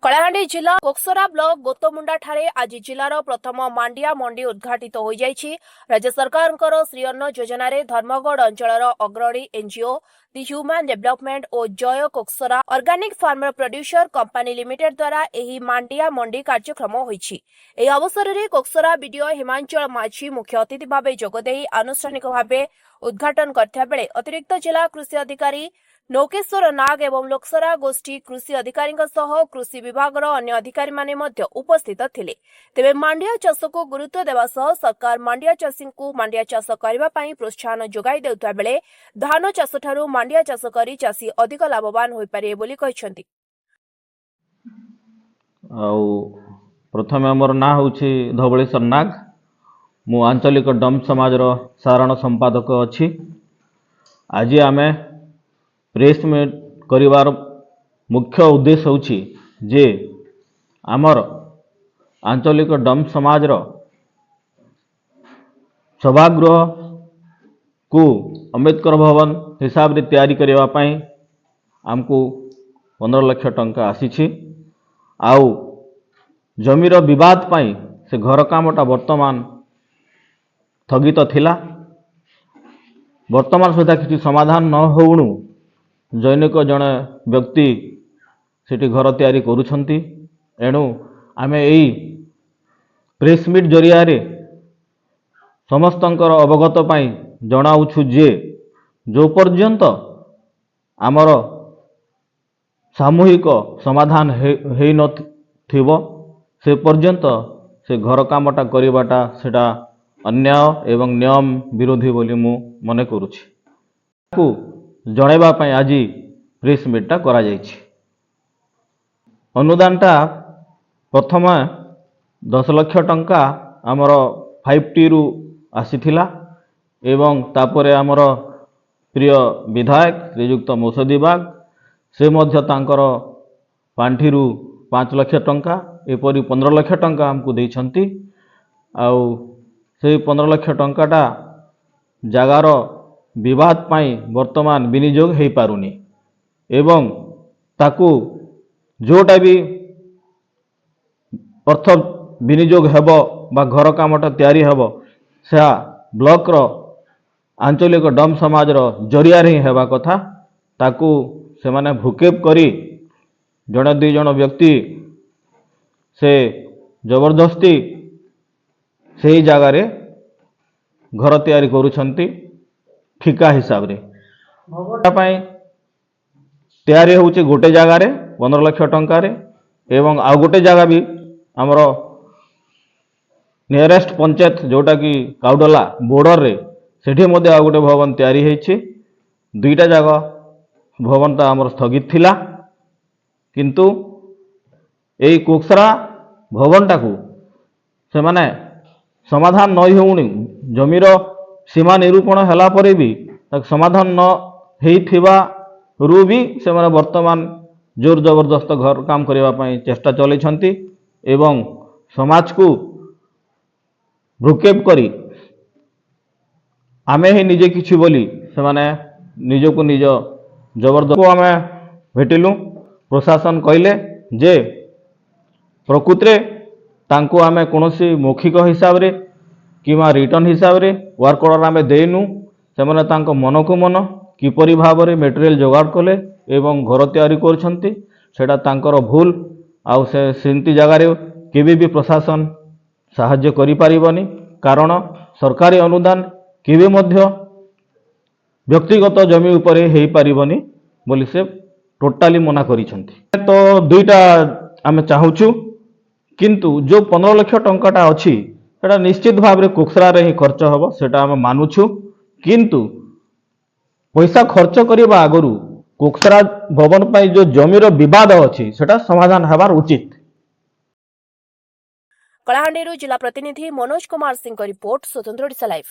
कलाहांडी जिला कोकसरा ब्लॉक गोतमुंडा ठारे आज जिलार प्रथम मांडिया मंडी उद्घाटित हो जाइछि। राज्य सरकारଙ୍କର श्री अन्न योजना रे धर्मगढ़ अंचलर अग्रणी एनजीओ दि ह्यूमन डेवलपमेंट और Jai Koksara organic farmer producer company limited द्वारा एही मांडिया मंडी कार्यक्रम होइछि। एही अवसर रे कोकसरा बीडीओ हिमांचल माझी मुख्य अतिथि भाबे जोगदेई आनुष्ठानिक भाबे उद्घाटन करथिया बेले अतिरिक्त जिला कृषि अधिकारी नौकेश्वर नाग एवं लोकसरा गोष्ठी कृषि अधिकारी कृषि विभाग अन्य अधिकारी माने मध्य उपस्थित थिले। तेबे मांडिया चाष को गुरुत्व देवा सह सरकार मांडिया चाषी को मांडिया चाष करबा पई प्रोत्साहन जोगाई देउता बेले धान चाष ठारू मांडिया चाष करी चाषी अधिक लाभवान होई पारे बोली कहिसंती। प्रथम हमर ना होछि धवळेश्वर नाग। मु आंचलिक डम समाज रो साधारण संपादक अछि। आज आमे प्रेस मीट करिवार मुख्य उद्देश्य होछि जे आमर आंचलिक डम समाज रो सभागृह को अंबेडकर भवन हिसाब रे तैयारी करबा पई हमको 15 लाख टंका आसीछि। आउ जमीर विवाद पई से घर कामटा वर्तमान स्थगित थिला। वर्तमान सुधा किसी समाधान न होउनु जैनिक जड़े व्यक्ति सेठी घर तैयारी करुछंती। एणु आमे एई प्रेस मीट जरिया रे समस्तंकर अवगत पाई जनाउछु जे जो पर्यंत आमर सामूहिक समाधान हेई न थिबो से पर्यंत से घर कामटा करिबाटा सेटा अन्याय एवं नियम विरोधी बोली मु मने करुछि। को जणेबा पई आज प्रेस मीटा करा जायछि। अनुदानटा प्रथम 10 लाख टंका आमर 5T रु आसीथिला एवं तापरे आमर प्रिय विधायक श्रीयुक्त मौसदी बाग से मध्य तांकर पांठी रु 5 लाख टंका एपरी 15 लाख टंका हमको देइछंती। आउ से 15 लाख टंकाटा जगार विवाद पाई वर्तमान विनियोग हो पारुनी एवं ताकू जोटा भी अर्थ विनियोग हेबो बा घर कामटा तैयारी हेबो से ब्लॉक रो आंचलिक डम समाज रो जरिया रे हेबा कथा। ताकू से माने भूकेप करी जड़े दुई जन व्यक्ति से जबरदस्ती से जगह रे घर तैयारी करुछंती ठिका हिसाब रे। तैयारी होउचे गोटे जगह रे 15 लाख टंका रे एवं आ गोटे जगह भी हमरो नियरेस्ट पंचायत जोटा कि काउडला बॉर्डर रे सेठी मध्ये आ गोटे भवन तैयारी हेछि। दुईटा जगह भवन ता हमर स्थगित थिला किंतु एई कोकसरा भवन टाकू से माने समाधान नई होउनी जमीर सीमा निरूपण हला परे भी समाधान न हेइथिबा रु भी से माने वर्तमान जोर जबरदस्त घर काम करबा पई चेष्टा चलैछंती एवं समाज को भ्रुकेप करी आमे ही निजे किछि बोली से माने निज को निज जबरदस्त आमे भेटिलु। प्रशासन कहले जे प्रकृति तांको आमे कोनोसी मौखिक हिसाब रे किमा रिटर्न हिसाब रे वर्क ऑर्डर आमे देनु से माने तांको मन को मन किपरि भाव रे मटेरियल जोगाड़ कले एवं घर तैयारी करछंती सेटा तांकर भूल। आउ से सेंती जगह रे केबे भी प्रशासन सहाय्य करि पारिबनी कारण सरकारी अनुदान केबे मध्य व्यक्तिगत जमी उपरे हेई पारिबनी बोली से टोटाली मना करिछंती। तो दुईटा आमे चाहूछु किंतु जो 15 लाख टंकाटा अछि सेटा निश्चित भाव रे कोकसरा रे ही खर्च हबो सेटा आमे मानुछु। किंतु पैसा खर्च करबा आगरु कोकसरा भवन पाई जो जमीर विवाद अछि सेटा समाधान हबार उचित। कलाहांडी जिला प्रतिनिधि मनोज कुमार सिंह रिपोर्ट स्वतंत्र ओडिशा लाइव।